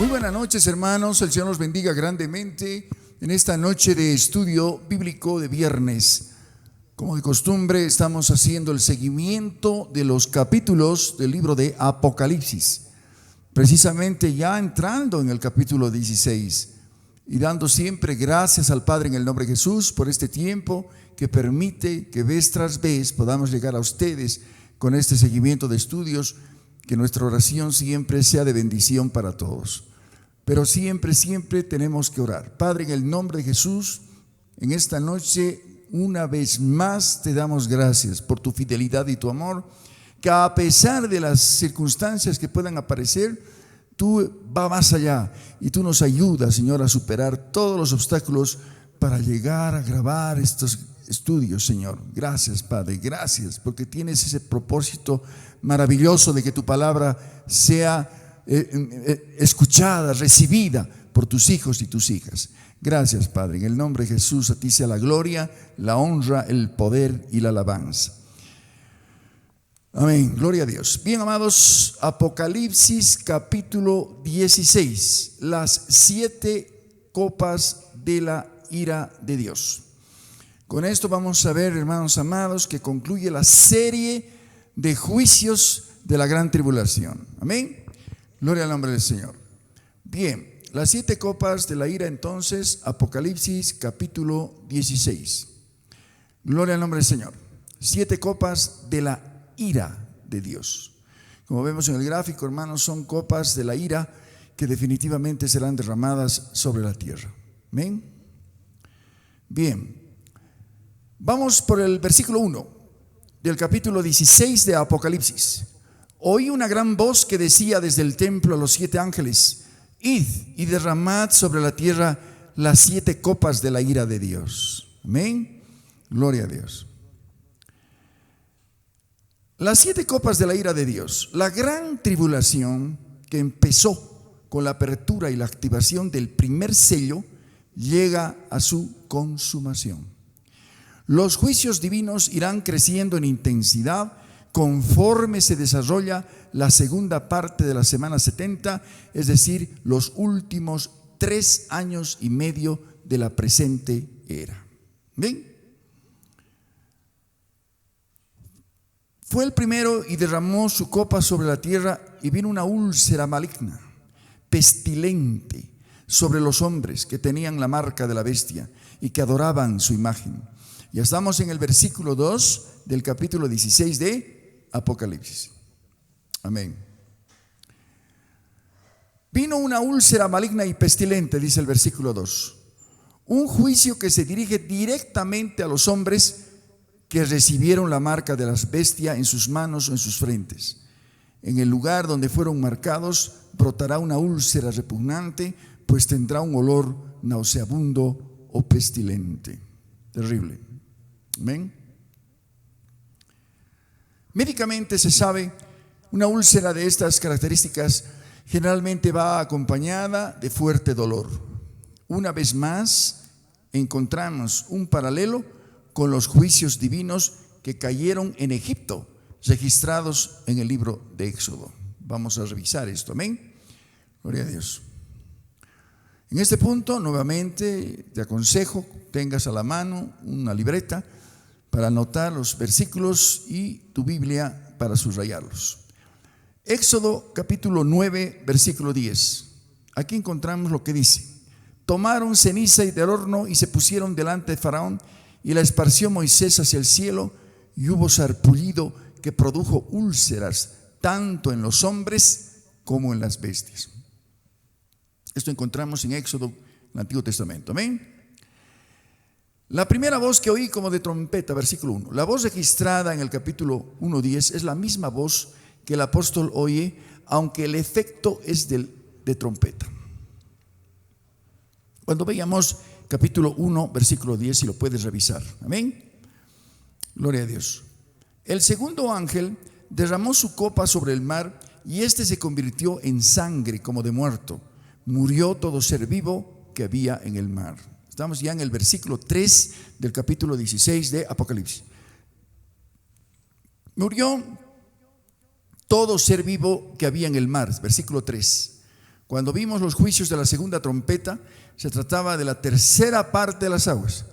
Muy buenas noches, hermanos. El Señor nos bendiga grandemente en esta noche de estudio bíblico de viernes. Como de costumbre, estamos haciendo el seguimiento de los capítulos del libro de Apocalipsis, precisamente ya entrando en el capítulo 16 y dando siempre gracias al Padre en el nombre de Jesús por este tiempo que permite que vez tras vez podamos llegar a ustedes con este seguimiento de estudios, que nuestra oración siempre sea de bendición para todos. Pero siempre tenemos que orar. Padre, en el nombre de Jesús, en esta noche una vez más te damos gracias por tu fidelidad y tu amor, que a pesar de las circunstancias que puedan aparecer, tú vas más allá y tú nos ayudas, Señor, a superar todos los obstáculos para llegar a grabar estos estudios, Señor. Gracias, Padre, gracias, porque tienes ese propósito maravilloso de que tu palabra sea escuchada, recibida por tus hijos y tus hijas. Gracias, Padre, en el nombre de Jesús, a ti sea la gloria, la honra, el poder y la alabanza. Amén, gloria a Dios. Bien, amados, Apocalipsis capítulo 16, las 7 copas de la ira de Dios. Con esto vamos a ver, hermanos amados, que concluye la serie de juicios de la gran tribulación. Amén. Gloria al nombre del Señor. Bien, las 7 copas de la ira, entonces, Apocalipsis capítulo 16. Gloria al nombre del Señor. 7 copas de la ira de Dios. Como vemos en el gráfico, hermanos, son copas de la ira que definitivamente serán derramadas sobre la tierra. Amén. Bien, vamos por el versículo 1 del capítulo 16 de Apocalipsis. Oí una gran voz que decía desde el templo a los 7 ángeles: id y derramad sobre la tierra las 7 copas de la ira de Dios. Amén. Gloria a Dios. Las 7 copas de la ira de Dios. La gran tribulación que empezó con la apertura y la activación del primer sello llega a su consumación. Los juicios divinos irán creciendo en intensidad conforme se desarrolla la segunda parte de la semana 70, es decir, los últimos 3 años y medio de la presente era. ¿Bien? Fue el primero y derramó su copa sobre la tierra, y vino una úlcera maligna, pestilente, sobre los hombres que tenían la marca de la bestia y que adoraban su imagen. Ya estamos en el versículo 2 del capítulo 16 de Apocalipsis. Amén. Vino una úlcera maligna y pestilente, dice el versículo 2. Un juicio que se dirige directamente a los hombres que recibieron la marca de la bestia en sus manos o en sus frentes. En el lugar donde fueron marcados brotará una úlcera repugnante, pues tendrá un olor nauseabundo o pestilente. Terrible. Amén. Médicamente se sabe, una úlcera de estas características generalmente va acompañada de fuerte dolor. Una vez más, encontramos un paralelo con los juicios divinos que cayeron en Egipto, registrados en el libro de Éxodo. Vamos a revisar esto, amén. Gloria a Dios. En este punto, nuevamente, te aconsejo tengas a la mano una libreta para anotar los versículos y tu Biblia para subrayarlos. Éxodo capítulo 9, versículo 10. Aquí encontramos lo que dice: tomaron ceniza del horno y se pusieron delante de Faraón, y la esparció Moisés hacia el cielo, y hubo sarpullido que produjo úlceras tanto en los hombres como en las bestias. Esto encontramos en Éxodo, en el Antiguo Testamento. Amén. La primera voz que oí como de trompeta, versículo 1. La voz registrada en el capítulo 1:10 es la misma voz que el apóstol oye, aunque el efecto es de trompeta. Cuando veamos capítulo 1, versículo 10, si lo puedes revisar. Amén. Gloria a Dios. El segundo ángel derramó su copa sobre el mar, y éste se convirtió en sangre como de muerto. Murió todo ser vivo que había en el mar. Estamos ya en el versículo 3 del capítulo 16 de Apocalipsis. Murió todo ser vivo que había en el mar, versículo 3. Cuando vimos los juicios de la segunda trompeta, se trataba de la tercera parte de las aguas.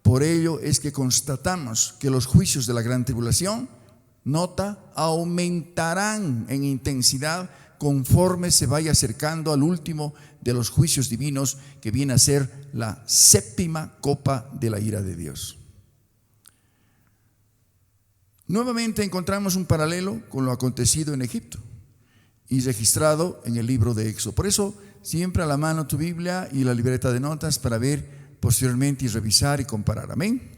Por ello es que constatamos que los juicios de la gran tribulación, nota, aumentarán en intensidad conforme se vaya acercando al último de los juicios divinos, que viene a ser la séptima copa de la ira de Dios. Nuevamente encontramos un paralelo con lo acontecido en Egipto y registrado en el libro de Éxodo. Por eso, siempre a la mano tu Biblia y la libreta de notas para ver posteriormente y revisar y comparar. Amén.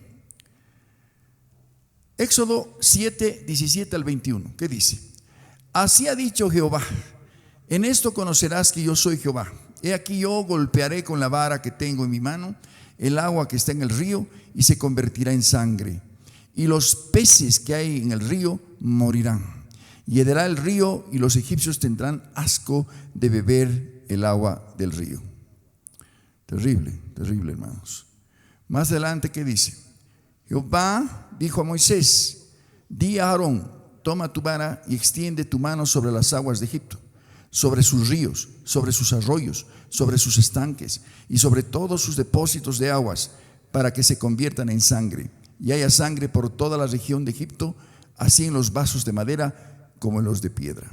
Éxodo 7, 17 al 21. ¿Qué dice? Así ha dicho Jehová: en esto conocerás que yo soy Jehová. He aquí yo golpearé con la vara que tengo en mi mano el agua que está en el río, y se convertirá en sangre, y los peces que hay en el río morirán. Y herederá el río, y los egipcios tendrán asco de beber el agua del río. Terrible, terrible, hermanos. Más adelante, ¿qué dice? Jehová dijo a Moisés: di a Aarón, toma tu vara y extiende tu mano sobre las aguas de Egipto, sobre sus ríos, sobre sus arroyos, sobre sus estanques y sobre todos sus depósitos de aguas, para que se conviertan en sangre, y haya sangre por toda la región de Egipto, así en los vasos de madera como en los de piedra.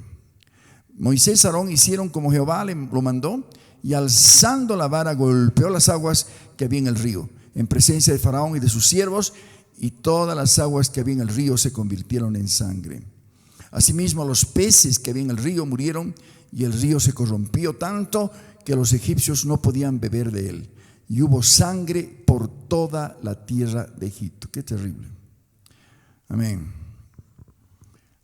Moisés y Aarón hicieron como Jehová lo mandó, y alzando la vara golpeó las aguas que había en el río, en presencia de Faraón y de sus siervos, y todas las aguas que había en el río se convirtieron en sangre. Asimismo, los peces que había en el río murieron, y el río se corrompió tanto que los egipcios no podían beber de él, y hubo sangre por toda la tierra de Egipto. Qué terrible. Amén.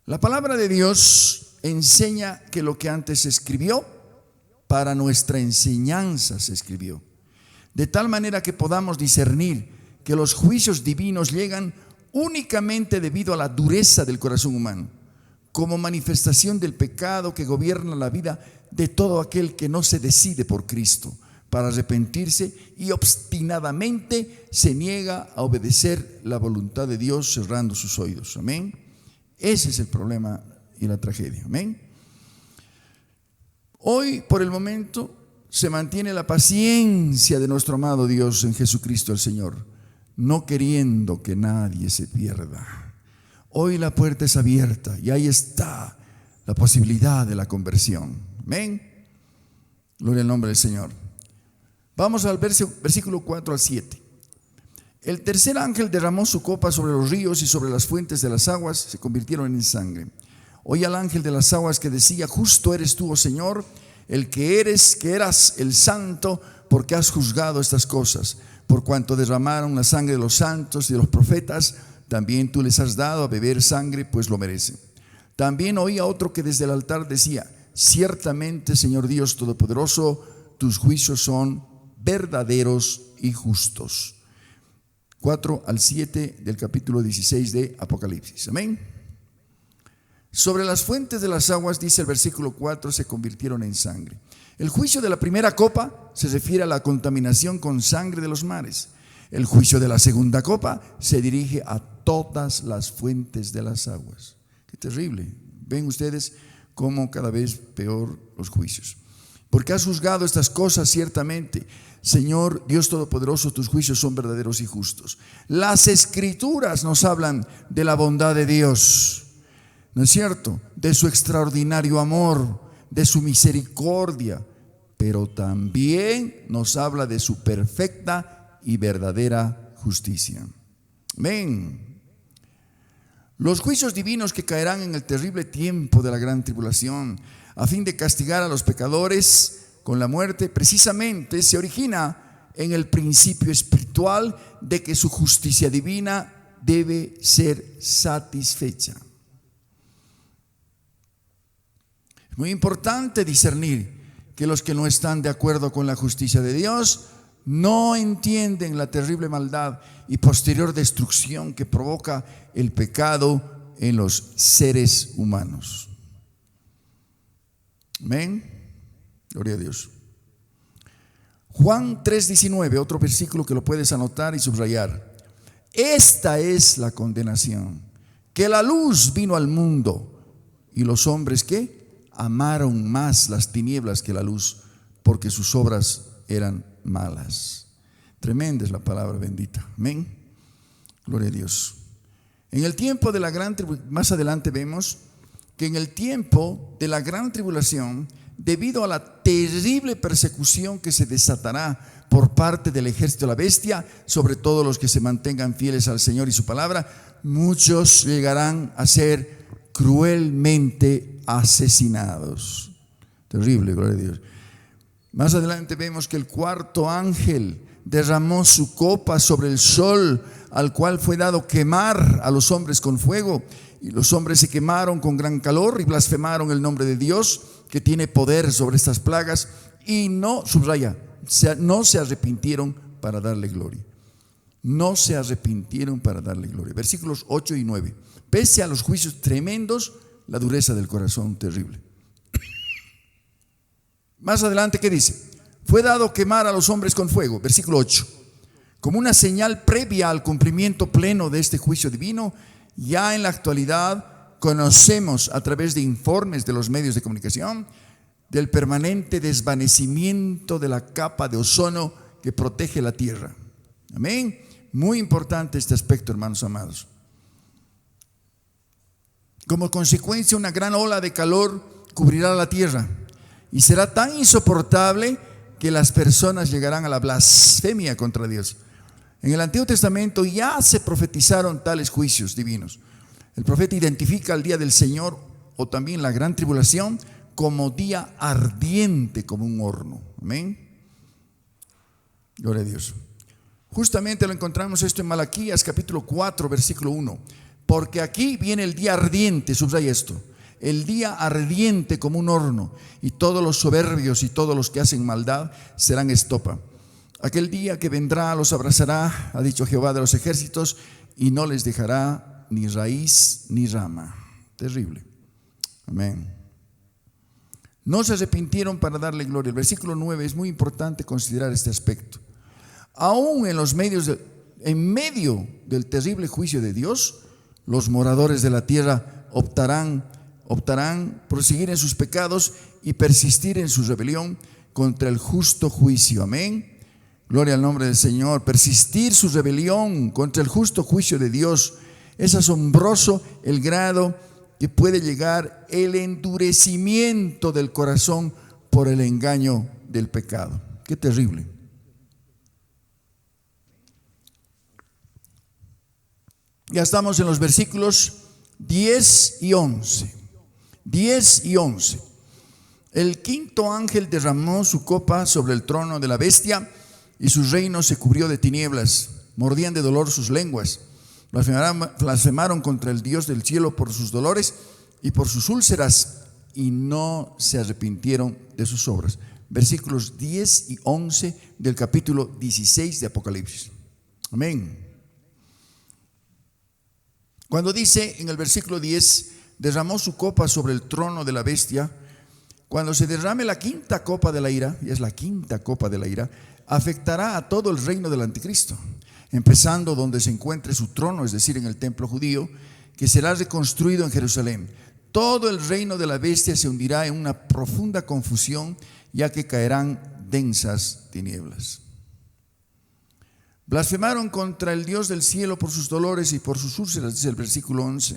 La palabra de Dios enseña que lo que antes se escribió, para nuestra enseñanza se escribió, de tal manera que podamos discernir que los juicios divinos llegan únicamente debido a la dureza del corazón humano, como manifestación del pecado que gobierna la vida de todo aquel que no se decide por Cristo para arrepentirse y obstinadamente se niega a obedecer la voluntad de Dios, cerrando sus oídos. Amén. Ese es el problema y la tragedia. Amén. Hoy, por el momento, se mantiene la paciencia de nuestro amado Dios en Jesucristo el Señor, no queriendo que nadie se pierda. Hoy la puerta es abierta y ahí está la posibilidad de la conversión. Amén. Gloria al nombre del Señor. Vamos al versículo 4 al 7. El tercer ángel derramó su copa sobre los ríos, y sobre las fuentes de las aguas se convirtieron en sangre. Oí al ángel de las aguas que decía: justo eres tú, oh Señor, el que eras el santo, porque has juzgado estas cosas. Por cuanto derramaron la sangre de los santos y de los profetas, también tú les has dado a beber sangre, pues lo merecen. También oí a otro que desde el altar decía: ciertamente, Señor Dios Todopoderoso, tus juicios son verdaderos y justos. 4 al 7 del capítulo 16 de Apocalipsis. Amén. Sobre las fuentes de las aguas, dice el versículo 4, se convirtieron en sangre. El juicio de la primera copa se refiere a la contaminación con sangre de los mares. El juicio de la segunda copa se dirige a todas las fuentes de las aguas. Qué terrible. Ven ustedes cómo cada vez peor los juicios. Porque has juzgado estas cosas, ciertamente, Señor Dios Todopoderoso, tus juicios son verdaderos y justos. Las Escrituras nos hablan de la bondad de Dios, ¿no es cierto? De su extraordinario amor, de su misericordia, pero también nos habla de su perfecta y verdadera justicia. Amén. Los juicios divinos que caerán en el terrible tiempo de la gran tribulación, a fin de castigar a los pecadores con la muerte, precisamente se origina en el principio espiritual de que su justicia divina debe ser satisfecha. Es muy importante discernir que los que no están de acuerdo con la justicia de Dios no entienden la terrible maldad y posterior destrucción que provoca el pecado en los seres humanos. Amén. Gloria a Dios. Juan 3:19, otro versículo que lo puedes anotar y subrayar. Esta es la condenación, que la luz vino al mundo, y los hombres, ¿qué? amaron más las tinieblas que la luz, porque sus obras eran malas. Tremenda es la palabra bendita. Amén. Gloria a Dios. En el tiempo de la gran tribulación, más adelante vemos que en el tiempo de la gran tribulación, debido a la terrible persecución que se desatará por parte del ejército de la bestia, sobre todo los que se mantengan fieles al Señor y su palabra, muchos llegarán a ser cruelmente asesinados. Terrible, gloria a Dios. Más adelante vemos que el cuarto ángel derramó su copa sobre el sol, al cual fue dado quemar a los hombres con fuego, y los hombres se quemaron con gran calor y blasfemaron el nombre de Dios, que tiene poder sobre estas plagas, y no se arrepintieron para darle gloria. No se arrepintieron para darle gloria. Versículos 8 y 9. Pese a los juicios tremendos, la dureza del corazón terrible. Más adelante, ¿qué dice? Fue dado quemar a los hombres con fuego. Versículo 8. Como una señal previa al cumplimiento pleno de este juicio divino, ya en la actualidad conocemos a través de informes de los medios de comunicación del permanente desvanecimiento de la capa de ozono que protege la tierra. Amén. Muy importante este aspecto, hermanos amados. Como consecuencia, una gran ola de calor cubrirá la tierra y será tan insoportable que las personas llegarán a la blasfemia contra Dios. En el Antiguo Testamento ya se profetizaron tales juicios divinos. El profeta identifica el día del Señor, o también la gran tribulación, como día ardiente como un horno. Amén. Gloria a Dios. Justamente lo encontramos esto en Malaquías capítulo 4 versículo 1. Porque aquí viene el día ardiente, subraya esto, el día ardiente como un horno, y todos los soberbios y todos los que hacen maldad serán estopa. Aquel día que vendrá los abrazará, ha dicho Jehová de los ejércitos, y no les dejará ni raíz ni rama. Terrible. Amén. No se arrepintieron para darle gloria. El versículo 9 es muy importante considerar este aspecto. Aún en medio del terrible juicio de Dios, los moradores de la tierra optarán por seguir en sus pecados y persistir en su rebelión contra el justo juicio. Amén. Gloria al nombre del Señor. Persistir su rebelión contra el justo juicio de Dios. Es asombroso el grado que puede llegar el endurecimiento del corazón por el engaño del pecado. Qué terrible. Ya estamos en los versículos 10 y 11. 10 y 11. El quinto ángel derramó su copa sobre el trono de la bestia, y su reino se cubrió de tinieblas. Mordían de dolor sus lenguas. Blasfemaron contra el Dios del cielo por sus dolores y por sus úlceras, y no se arrepintieron de sus obras. Versículos 10 y 11 del capítulo 16 de Apocalipsis. Amén. Cuando dice en el versículo 10, derramó su copa sobre el trono de la bestia, cuando se derrame la quinta copa de la ira, y es la quinta copa de la ira, afectará a todo el reino del anticristo, empezando donde se encuentre su trono, es decir, en el templo judío, que será reconstruido en Jerusalén. Todo el reino de la bestia se hundirá en una profunda confusión, ya que caerán densas tinieblas. Blasfemaron contra el Dios del cielo por sus dolores y por sus úlceras, dice el versículo 11.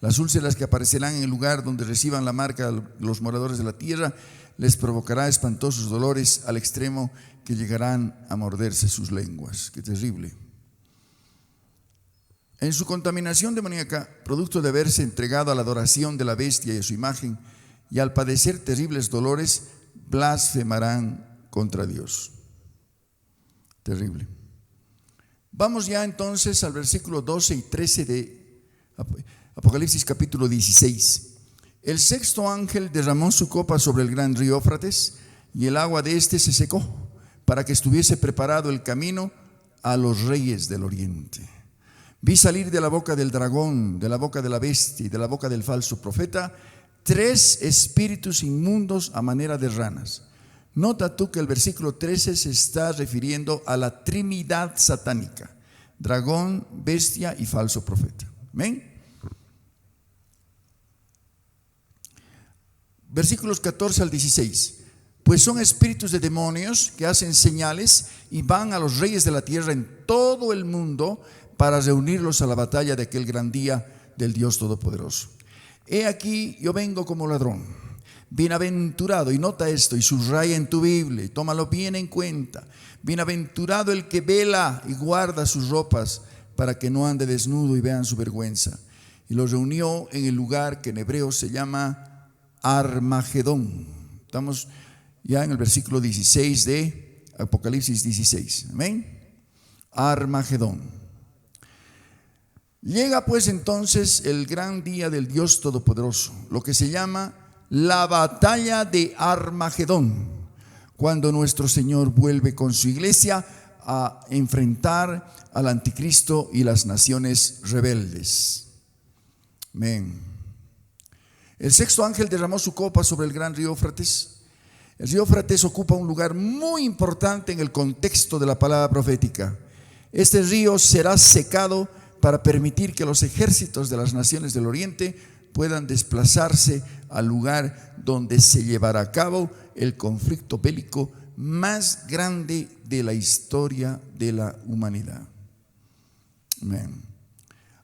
Las úlceras que aparecerán en el lugar donde reciban la marca de los moradores de la tierra les provocará espantosos dolores al extremo que llegarán a morderse sus lenguas. Qué terrible. En su contaminación demoníaca, producto de haberse entregado a la adoración de la bestia y a su imagen, y al padecer terribles dolores, blasfemarán contra Dios. Terrible. Vamos ya entonces al versículo 12 y 13 de Apocalipsis capítulo 16. El sexto ángel derramó su copa sobre el gran río Éufrates, y el agua de éste se secó, para que estuviese preparado el camino a los reyes del oriente. Vi salir de la boca del dragón, de la boca de la bestia y de la boca del falso profeta 3 espíritus inmundos a manera de ranas. Nota tú que el versículo 13 se está refiriendo a la Trinidad satánica: dragón, bestia y falso profeta. ¿Amén? Versículos 14 al 16. Pues son espíritus de demonios que hacen señales y van a los reyes de la tierra en todo el mundo para reunirlos a la batalla de aquel gran día del Dios Todopoderoso. He aquí, yo vengo como ladrón. Bienaventurado, y nota esto y subraya en tu Biblia y tómalo bien en cuenta. Bienaventurado el que vela y guarda sus ropas para que no ande desnudo y vean su vergüenza. Y los reunió en el lugar que en hebreo se llama Armagedón. Estamos ya en el versículo 16 de Apocalipsis 16. Amén. Armagedón. Llega pues entonces el gran día del Dios Todopoderoso, lo que se llama la batalla de Armagedón, cuando nuestro Señor vuelve con su iglesia a enfrentar al anticristo y las naciones rebeldes. Amén. El sexto ángel derramó su copa sobre el gran río Éufrates. El río Éufrates ocupa un lugar muy importante en el contexto de la palabra profética. Este río será secado para permitir que los ejércitos de las naciones del oriente puedan desplazarse al lugar donde se llevará a cabo el conflicto bélico más grande de la historia de la humanidad. Amén.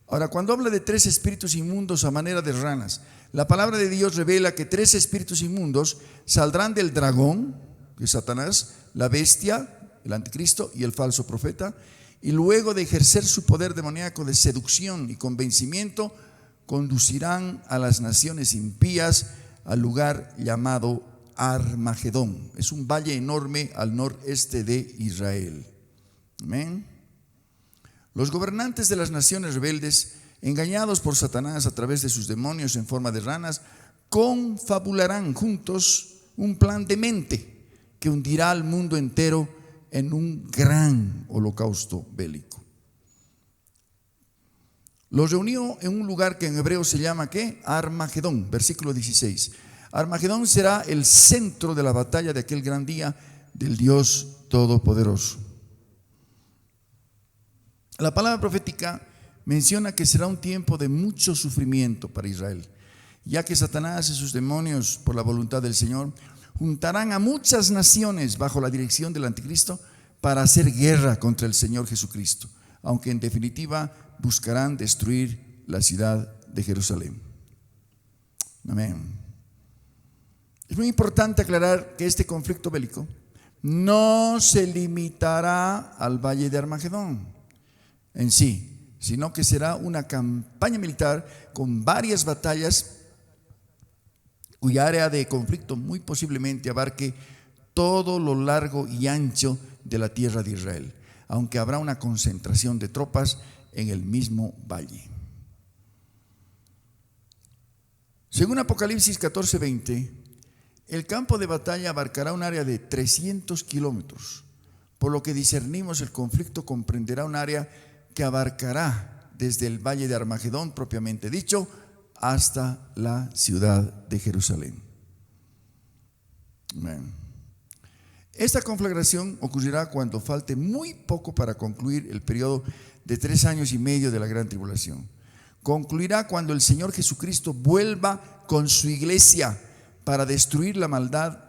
Ahora, cuando habla de 3 espíritus inmundos a manera de ranas, la palabra de Dios revela que 3 espíritus inmundos saldrán del dragón, que es Satanás, la bestia, el anticristo y el falso profeta, y luego de ejercer su poder demoníaco de seducción y convencimiento, conducirán a las naciones impías al lugar llamado Armagedón. Es un valle enorme al noreste de Israel. Amén. Los gobernantes de las naciones rebeldes, engañados por Satanás a través de sus demonios en forma de ranas, confabularán juntos un plan demente que hundirá al mundo entero en un gran holocausto bélico. Los reunió en un lugar que en hebreo se llama ¿qué? Armagedón, versículo 16. Armagedón será el centro de la batalla de aquel gran día del Dios Todopoderoso. La palabra profética menciona que será un tiempo de mucho sufrimiento para Israel, ya que Satanás y sus demonios, por la voluntad del Señor, juntarán a muchas naciones bajo la dirección del anticristo para hacer guerra contra el Señor Jesucristo, aunque en definitiva buscarán destruir la ciudad de Jerusalén. Amén. Es muy importante aclarar que este conflicto bélico no se limitará al valle de Armagedón en sí, sino que será una campaña militar con varias batallas cuya área de conflicto muy posiblemente abarque todo lo largo y ancho de la tierra de Israel, aunque habrá una concentración de tropas en el mismo valle. Según Apocalipsis 14:20, el campo de batalla abarcará un área de 300 kilómetros, por lo que discernimos el conflicto comprenderá un área que abarcará desde el valle de Armagedón propiamente dicho hasta la ciudad de Jerusalén. Amén. Esta conflagración ocurrirá cuando falte muy poco para concluir el periodo de 3 años y medio de la gran tribulación. Concluirá cuando el Señor Jesucristo vuelva con su iglesia para destruir la maldad,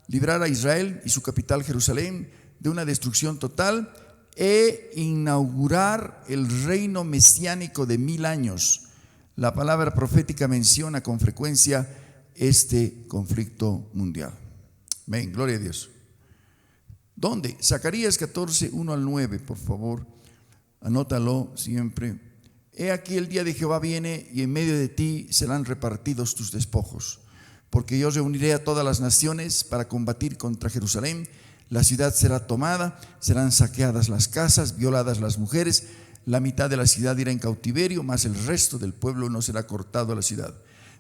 librar a Israel y su capital Jerusalén de una destrucción total e inaugurar el reino mesiánico de 1000 años. La palabra profética menciona con frecuencia este conflicto mundial. Amén, gloria a Dios. ¿Dónde? Zacarías 14, 1 al 9, por favor, anótalo siempre. He aquí el día de Jehová viene y en medio de ti serán repartidos tus despojos, porque yo reuniré a todas las naciones para combatir contra Jerusalén. La ciudad será tomada, serán saqueadas las casas, violadas las mujeres, la mitad de la ciudad irá en cautiverio, mas el resto del pueblo no será cortado a la ciudad.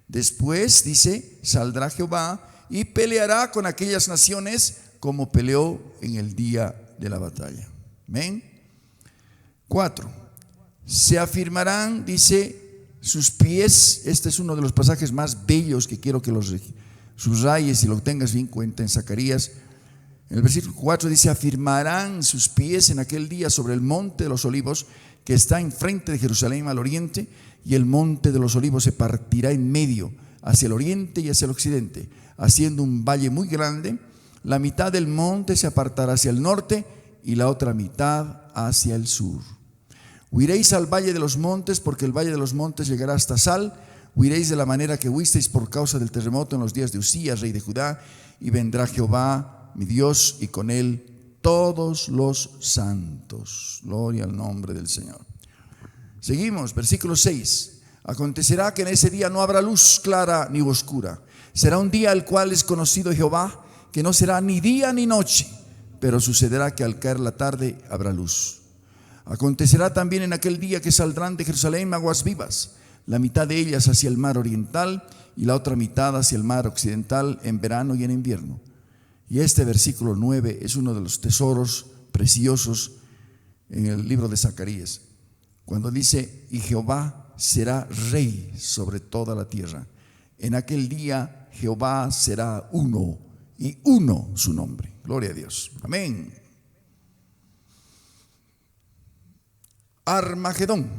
Después, dice, saldrá Jehová y peleará con aquellas naciones como peleó en el día de la batalla. Amén. 4. Se afirmarán, dice, sus pies. Este es uno de los pasajes más bellos que quiero que los subrayes y lo tengas bien en cuenta en Zacarías. En el versículo 4 dice: afirmarán sus pies en aquel día sobre el monte de los olivos que está enfrente de Jerusalén al oriente, y el monte de los olivos se partirá en medio hacia el oriente y hacia el occidente, haciendo un valle muy grande. La mitad del monte se apartará hacia el norte y la otra mitad hacia el sur. Huiréis al valle de los montes, porque el valle de los montes llegará hasta Sal. Huiréis de la manera que huisteis por causa del terremoto en los días de Usías, rey de Judá, y vendrá Jehová, mi Dios, y con él todos los santos. Gloria al nombre del Señor. Seguimos, versículo 6. Acontecerá que en ese día no habrá luz clara ni oscura. Será un día el cual es conocido Jehová, que no será ni día ni noche, pero sucederá que al caer la tarde habrá luz. Acontecerá también en aquel día que saldrán de Jerusalén aguas vivas, la mitad de ellas hacia el mar oriental y la otra mitad hacia el mar occidental, en verano y en invierno. Y este versículo 9 es uno de los tesoros preciosos en el libro de Zacarías, cuando dice: y Jehová será rey sobre toda la tierra. En aquel día Jehová será uno, y uno su nombre. Gloria a Dios. Amén. Armagedón.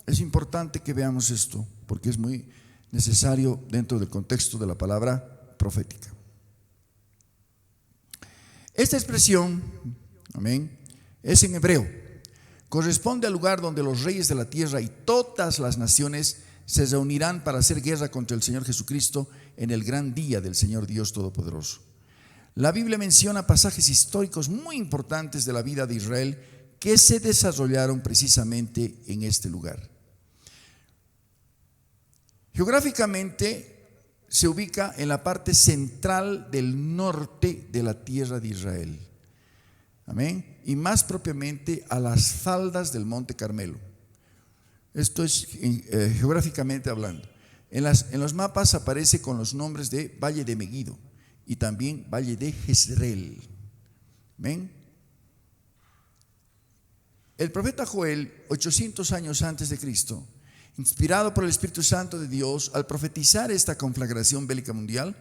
Es importante que veamos esto, porque es muy necesario dentro del contexto de la palabra profética. Esta expresión, amén, es en hebreo. Corresponde al lugar donde los reyes de la tierra y todas las naciones se reunirán para hacer guerra contra el Señor Jesucristo en el gran día del Señor Dios Todopoderoso. La Biblia menciona pasajes históricos muy importantes de la vida de Israel que se desarrollaron precisamente en este lugar. Geográficamente se ubica en la parte central del norte de la tierra de Israel. Amén. Y más propiamente a las faldas del Monte Carmelo. Esto es geográficamente hablando. En los mapas aparece con los nombres de Valle de Meguido y también Valle de Jezreel. Amén. El profeta Joel, 800 años antes de Cristo, inspirado por el Espíritu Santo de Dios, al profetizar esta conflagración bélica mundial,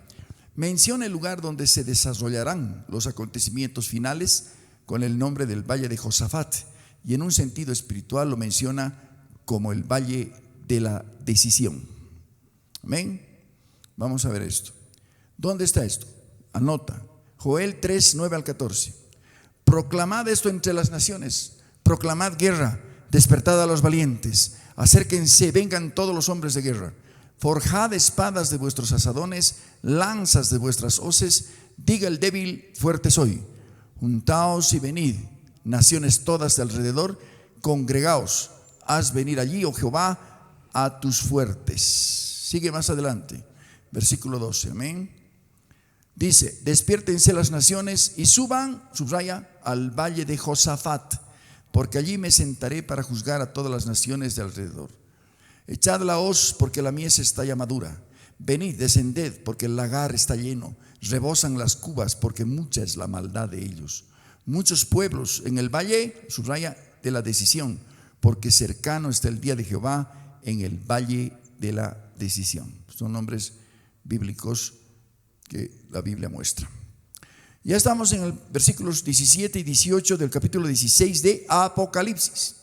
menciona el lugar donde se desarrollarán los acontecimientos finales con el nombre del Valle de Josafat, y en un sentido espiritual lo menciona como el Valle de la Decisión. Amén. Vamos a ver esto. ¿Dónde está esto? Anota. Joel 3, 9 al 14. Proclamad esto entre las naciones. Proclamad guerra, despertad a los valientes, acérquense, vengan todos los hombres de guerra. Forjad espadas de vuestros asadones, lanzas de vuestras hoces, diga el débil, fuerte soy. Juntaos y venid, naciones todas de alrededor, congregaos, haz venir allí, oh Jehová, a tus fuertes. Sigue más adelante, versículo 12, amén. Dice: despiértense las naciones y suban, subraya, al valle de Josafat, porque allí me sentaré para juzgar a todas las naciones de alrededor. Echad la hoz, porque la mies está ya madura. Venid, descended, porque el lagar está lleno. Rebosan las cubas, porque mucha es la maldad de ellos. Muchos pueblos en el valle, subraya, de la decisión, porque cercano está el día de Jehová en el valle de la decisión. Son nombres bíblicos que la Biblia muestra. Ya estamos en el versículos 17 y 18 del capítulo 16 de Apocalipsis.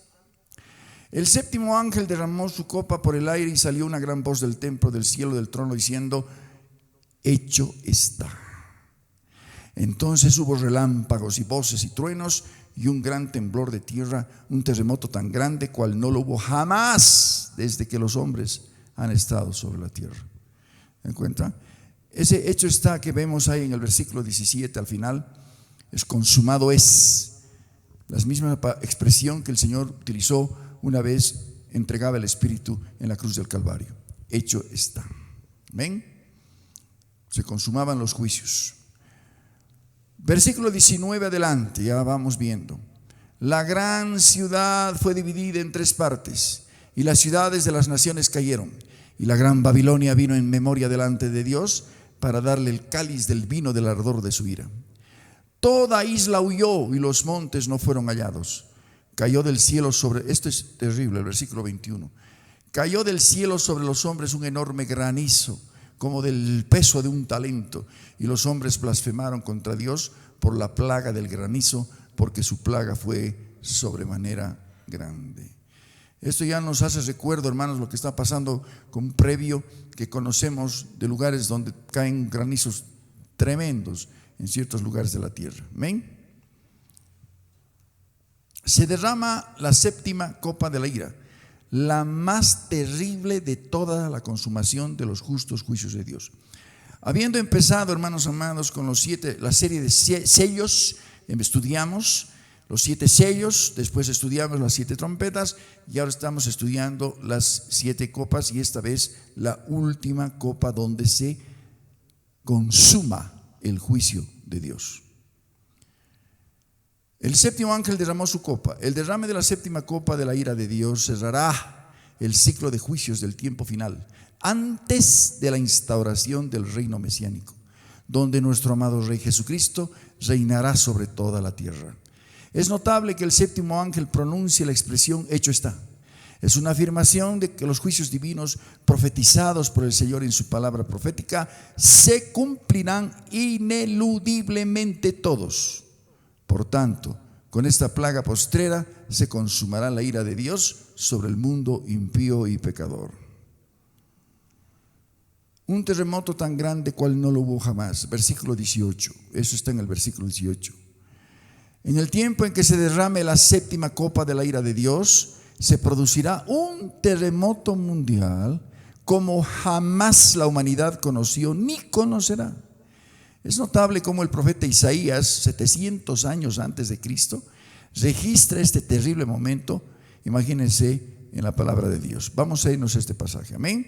El séptimo ángel derramó su copa por el aire y salió una gran voz del templo, del cielo, del trono, diciendo: hecho está. Entonces hubo relámpagos y voces y truenos y un gran temblor de tierra, un terremoto tan grande cual no lo hubo jamás desde que los hombres han estado sobre la tierra. ¿Se dan cuenta? Ese hecho está que vemos ahí en el versículo 17 al final, es consumado es. La misma expresión que el Señor utilizó una vez entregaba el Espíritu en la cruz del Calvario. Hecho está. ¿Ven? Se consumaban los juicios. Versículo 19 adelante, ya vamos viendo. La gran ciudad fue dividida en 3 partes, y las ciudades de las naciones cayeron. Y la gran Babilonia vino en memoria delante de Dios, para darle el cáliz del vino del ardor de su ira. Toda isla huyó y los montes no fueron hallados. Cayó del cielo sobre, esto es terrible, el versículo 21. Cayó del cielo sobre los hombres un enorme granizo, como del peso de un talento, y los hombres blasfemaron contra Dios por la plaga del granizo, porque su plaga fue sobremanera grande. Esto ya nos hace recuerdo, hermanos, lo que está pasando con un previo que conocemos de lugares donde caen granizos tremendos en ciertos lugares de la tierra. Amén. Se derrama la séptima copa de la ira, la más terrible de toda la consumación de los justos juicios de Dios. Habiendo empezado, hermanos amados, con la serie de sellos, estudiamos los 7 sellos, después estudiamos las 7 trompetas y ahora estamos estudiando las 7 copas y esta vez la última copa donde se consuma el juicio de Dios. El séptimo ángel derramó su copa. El derrame de la séptima copa de la ira de Dios cerrará el ciclo de juicios del tiempo final, antes de la instauración del reino mesiánico, donde nuestro amado Rey Jesucristo reinará sobre toda la tierra. Es notable que el séptimo ángel pronuncie la expresión hecho está. Es una afirmación de que los juicios divinos profetizados por el Señor en su palabra profética se cumplirán ineludiblemente todos. Por tanto, con esta plaga postrera se consumará la ira de Dios sobre el mundo impío y pecador. Un terremoto tan grande cual no lo hubo jamás. Versículo 18. Eso está en el versículo 18. En el tiempo en que se derrame la séptima copa de la ira de Dios, se producirá un terremoto mundial como jamás la humanidad conoció ni conocerá. Es notable cómo el profeta Isaías, 700 años antes de Cristo, registra este terrible momento. Imagínense en la palabra de Dios. Vamos a irnos a este pasaje. Amén.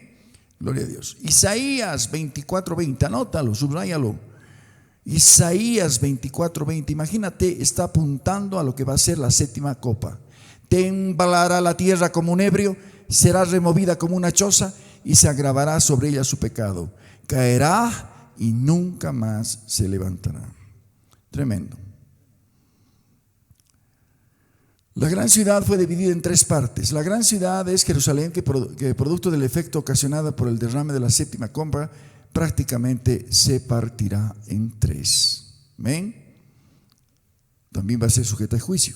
Gloria a Dios. Isaías 24:20, anótalo, subráyalo. Isaías 24:20, imagínate, está apuntando a lo que va a ser la séptima copa. Temblará la tierra como un ebrio, será removida como una choza y se agravará sobre ella su pecado. Caerá y nunca más se levantará. Tremendo. La gran ciudad fue dividida en 3 partes. La gran ciudad es Jerusalén, que producto del efecto ocasionado por el derrame de la séptima copa, prácticamente se partirá en 3. ¿Amén? También va a ser sujeta a juicio.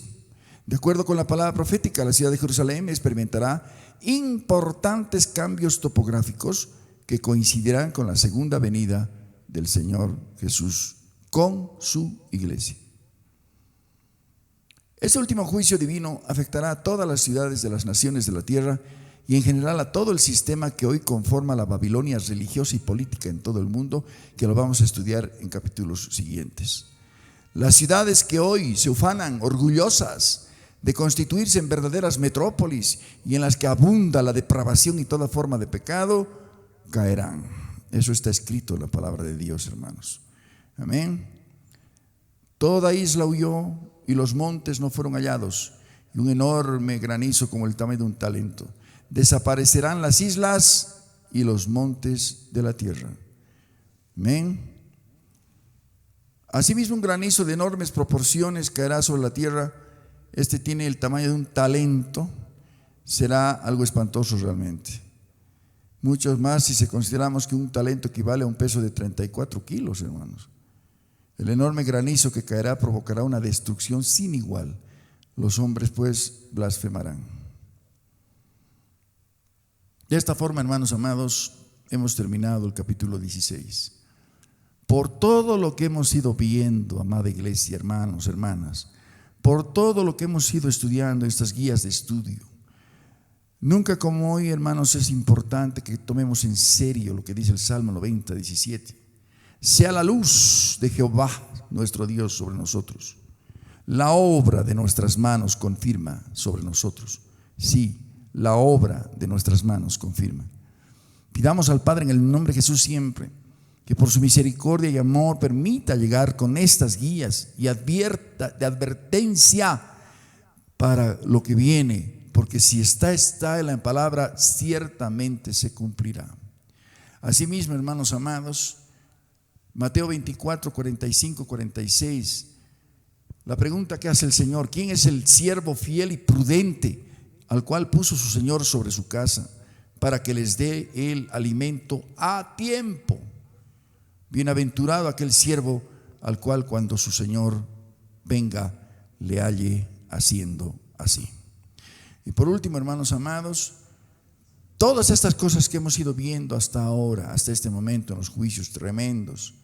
De acuerdo con la palabra profética, la ciudad de Jerusalén experimentará importantes cambios topográficos que coincidirán con la segunda venida del Señor Jesús con su iglesia. Este último juicio divino afectará a todas las ciudades de las naciones de la tierra y en general a todo el sistema que hoy conforma la Babilonia religiosa y política en todo el mundo, que lo vamos a estudiar en capítulos siguientes. Las ciudades que hoy se ufanan orgullosas de constituirse en verdaderas metrópolis y en las que abunda la depravación y toda forma de pecado, caerán. Eso está escrito en la palabra de Dios, hermanos. Amén. Toda isla huyó y los montes no fueron hallados, y un enorme granizo como el tamaño de un talento. Desaparecerán las islas y los montes de la tierra. Amén. Asimismo, un granizo de enormes proporciones caerá sobre la tierra. Este tiene el tamaño de un talento. Será algo espantoso realmente. Muchos más si consideramos que un talento equivale a un peso de 34 kilos, hermanos. El enorme granizo que caerá provocará una destrucción sin igual. Los hombres pues blasfemarán. De esta forma, hermanos amados, hemos terminado el capítulo 16. Por todo lo que hemos ido viendo, amada iglesia, hermanos, hermanas, por todo lo que hemos ido estudiando en estas guías de estudio, nunca como hoy, hermanos, es importante que tomemos en serio lo que dice el Salmo 90, 17. Sea la luz de Jehová, nuestro Dios, sobre nosotros. La obra de nuestras manos confirma sobre nosotros. Sí, la obra de nuestras manos confirma. Pidamos al Padre en el nombre de Jesús siempre que por su misericordia y amor permita llegar con estas guías y de advertencia para lo que viene, porque si está en la palabra, ciertamente se cumplirá. Asimismo, hermanos amados, Mateo 24, 45, 46, la pregunta que hace el Señor: ¿quién es el siervo fiel y prudente al cual puso su Señor sobre su casa para que les dé el alimento a tiempo? Bienaventurado aquel siervo al cual cuando su Señor venga le halle haciendo así. Y por último, hermanos amados, todas estas cosas que hemos ido viendo hasta ahora, hasta este momento, en los juicios tremendos,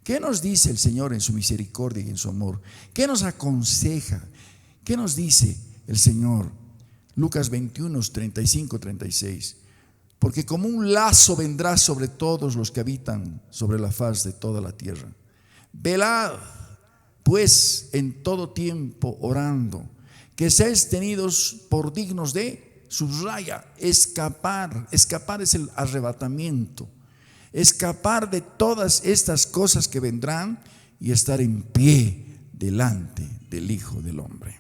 ¿qué nos dice el Señor en su misericordia y en su amor? ¿Qué nos aconseja? ¿Qué nos dice el Señor? Lucas 21, 35, 36. Porque como un lazo vendrá sobre todos los que habitan sobre la faz de toda la tierra. Velad, pues, en todo tiempo orando, que seáis tenidos por dignos de, subraya, escapar. Escapar es el arrebatamiento. Escapar de todas estas cosas que vendrán y estar en pie delante del Hijo del Hombre.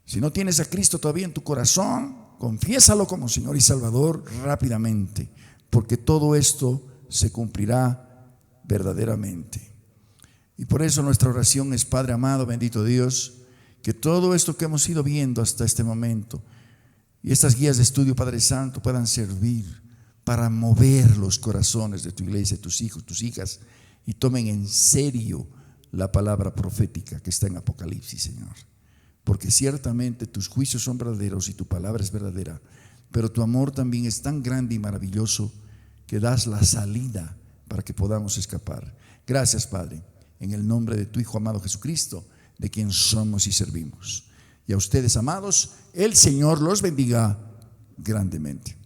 Si no tienes a Cristo todavía en tu corazón, confiésalo como Señor y Salvador rápidamente, porque todo esto se cumplirá verdaderamente. Y por eso nuestra oración es: Padre amado, bendito Dios, que todo esto que hemos ido viendo hasta este momento y estas guías de estudio, Padre Santo, puedan servir para mover los corazones de tu iglesia, tus hijos, tus hijas, y tomen en serio la palabra profética que está en Apocalipsis, Señor. Porque ciertamente tus juicios son verdaderos y tu palabra es verdadera, pero tu amor también es tan grande y maravilloso que das la salida para que podamos escapar. Gracias, Padre, en el nombre de tu Hijo amado Jesucristo, de quien somos y servimos. Y a ustedes, amados, el Señor los bendiga grandemente.